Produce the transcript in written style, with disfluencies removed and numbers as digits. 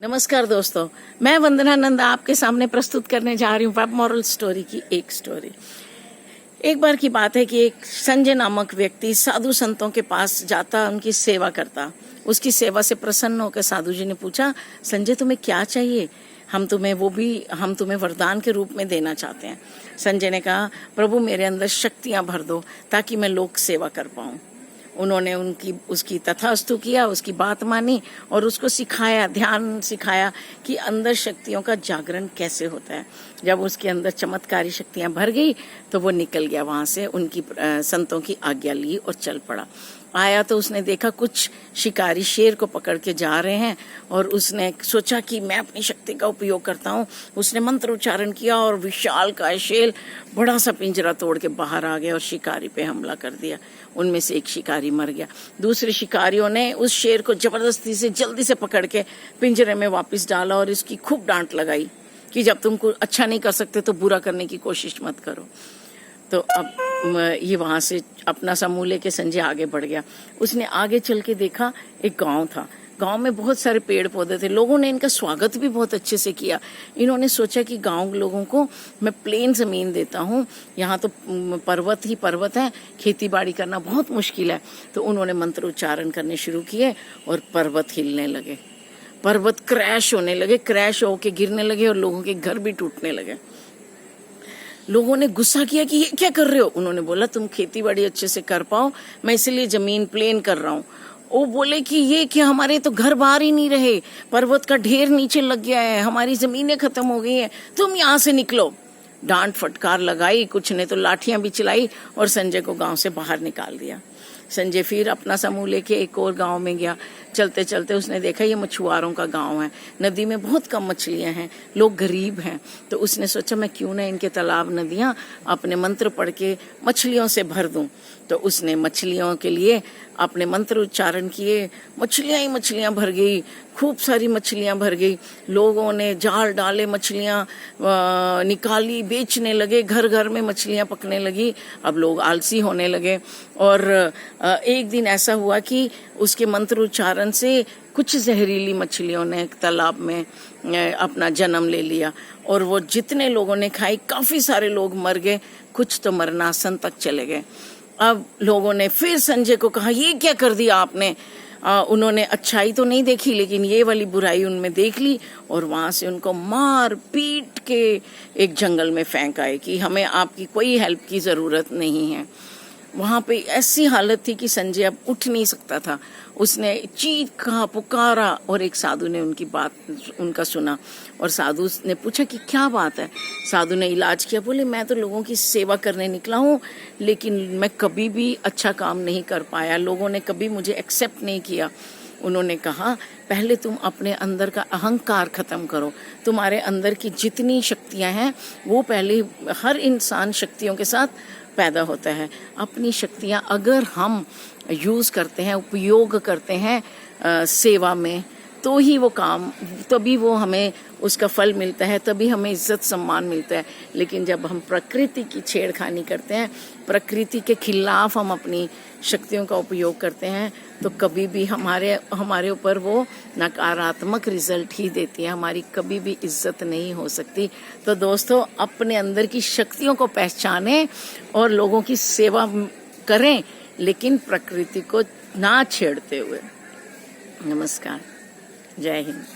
नमस्कार दोस्तों, मैं वंदना नंदा आपके सामने प्रस्तुत करने जा रही हूँ वेब मॉरल स्टोरी की एक स्टोरी। एक बार की बात है कि एक संजय नामक व्यक्ति साधु संतों के पास जाता, उनकी सेवा करता। उसकी सेवा से प्रसन्न होकर साधु जी ने पूछा, संजय तुम्हें क्या चाहिए? हम तुम्हें वरदान के रूप में देना चाहते हैं। संजय ने कहा, प्रभु मेरे अंदर शक्तियाँ भर दो ताकि मैं लोक सेवा कर पाऊँ। उन्होंने उसकी तथास्तु किया, उसकी बात मानी और उसको सिखाया, ध्यान सिखाया कि अंदर शक्तियों का जागरण कैसे होता है। जब उसके अंदर चमत्कारी शक्तियां भर गई तो वो निकल गया वहां से, उनकी संतों की आज्ञा ली और चल पड़ा। आया तो उसने देखा कुछ शिकारी शेर को पकड़ के जा रहे हैं और उसने सोचा कि मैं अपनी शक्ति का उपयोग करता हूँ। उसने मंत्र उच्चारण किया और विशाल काय शेर बड़ा सा पिंजरा तोड़ के बाहर आ गया और शिकारी पे हमला कर दिया। उनमें से एक शिकारी मर गया। दूसरे शिकारियों ने उस शेर को जबरदस्ती से जल्दी से पकड़ के पिंजरे में वापस डाला और इसकी खूब डांट लगाई कि जब तुम कुछ अच्छा नहीं कर सकते तो बुरा करने की कोशिश मत करो। तो अब ये वहां से अपना समूह लेके संजय आगे बढ़ गया। उसने आगे चल के देखा, एक गांव था। गांव में बहुत सारे पेड़ पौधे थे। लोगों ने इनका स्वागत भी बहुत अच्छे से किया। इन्होंने सोचा कि गांव के लोगों को मैं प्लेन जमीन देता हूँ, यहाँ तो पर्वत ही पर्वत है, खेती बाड़ी करना बहुत मुश्किल है। तो उन्होंने मंत्र उच्चारण करने शुरू किए और पर्वत हिलने लगे, पर्वत क्रैश होने लगे, क्रैश होके गिरने लगे और लोगों के घर भी टूटने लगे। लोगों ने गुस्सा किया कि ये क्या कर रहे हो? उन्होंने बोला, तुम खेती बाड़ी अच्छे से कर पाओ, मैं इसलिए जमीन प्लेन कर रहा हूँ। वो बोले कि ये क्या, हमारे तो घर बाहर ही नहीं रहे, पर्वत का ढेर नीचे लग गया है, हमारी जमीनें खत्म हो गई हैं, तुम यहाँ से निकलो। डांट फटकार लगाई, कुछ ने तो लाठियां भी चलाई और संजय को गांव से बाहर निकाल दिया। संजय फिर अपना समूह लेके एक और गांव में गया। चलते चलते उसने देखा ये मछुआरों का गांव है, नदी में बहुत कम मछलियां हैं, लोग गरीब हैं। तो उसने सोचा मैं क्यों ना इनके तालाब नदियां अपने मंत्र पढ़ के मछलियों से भर दूं। तो उसने मछलियों के लिए अपने मंत्र उच्चारण किए, मछलियां ही मछलियां भर गई, खूब सारी मछलियां भर गई। लोगों ने जाल डाले, मछलियां निकाली, बेचने लगे, घर घर में मछलियां पकने लगी। अब लोग आलसी होने लगे और एक दिन ऐसा हुआ कि उसके मंत्र उच्चारण से कुछ जहरीली मछलियों ने तालाब में अपना जन्म ले लिया और वो जितने लोगों ने खाई, काफी सारे लोग मर गए, कुछ तो मरणासन तक चले गए। अब लोगों ने फिर संजय को कहा, ये क्या कर दिया आपने? उन्होंने अच्छाई तो नहीं देखी लेकिन ये वाली बुराई उनमें देख ली और वहां से उनको मार पीट के एक जंगल में फेंक आए कि हमें आपकी कोई हेल्प की जरूरत नहीं है। वहां पे ऐसी हालत थी कि संजय अब उठ नहीं सकता था। उसने चीखा पुकारा और एक साधु ने उनका सुना और साधु ने पूछा कि क्या बात है। साधु ने इलाज किया, बोले मैं तो लोगों की सेवा करने निकला हूँ लेकिन मैं कभी भी अच्छा काम नहीं कर पाया, लोगों ने कभी मुझे एक्सेप्ट नहीं किया। उन्होंने कहा, पहले तुम अपने अंदर का अहंकार खत्म करो, तुम्हारे अंदर की जितनी शक्तियां हैं वो पहले, हर इंसान शक्तियों के साथ पैदा होता है। अपनी शक्तियां अगर हम यूज करते हैं, उपयोग करते हैं सेवा में, तो ही वो काम, तभी वो हमें उसका फल मिलता है, तभी हमें इज्जत सम्मान मिलता है। लेकिन जब हम प्रकृति की छेड़खानी करते हैं, प्रकृति के खिलाफ हम अपनी शक्तियों का उपयोग करते हैं, तो कभी भी हमारे ऊपर वो नकारात्मक रिजल्ट ही देती है, हमारी कभी भी इज्जत नहीं हो सकती। तो दोस्तों, अपने अंदर की शक्तियों को पहचानें और लोगों की सेवा करें, लेकिन प्रकृति को ना छेड़ते हुए। नमस्कार, जय हिंद।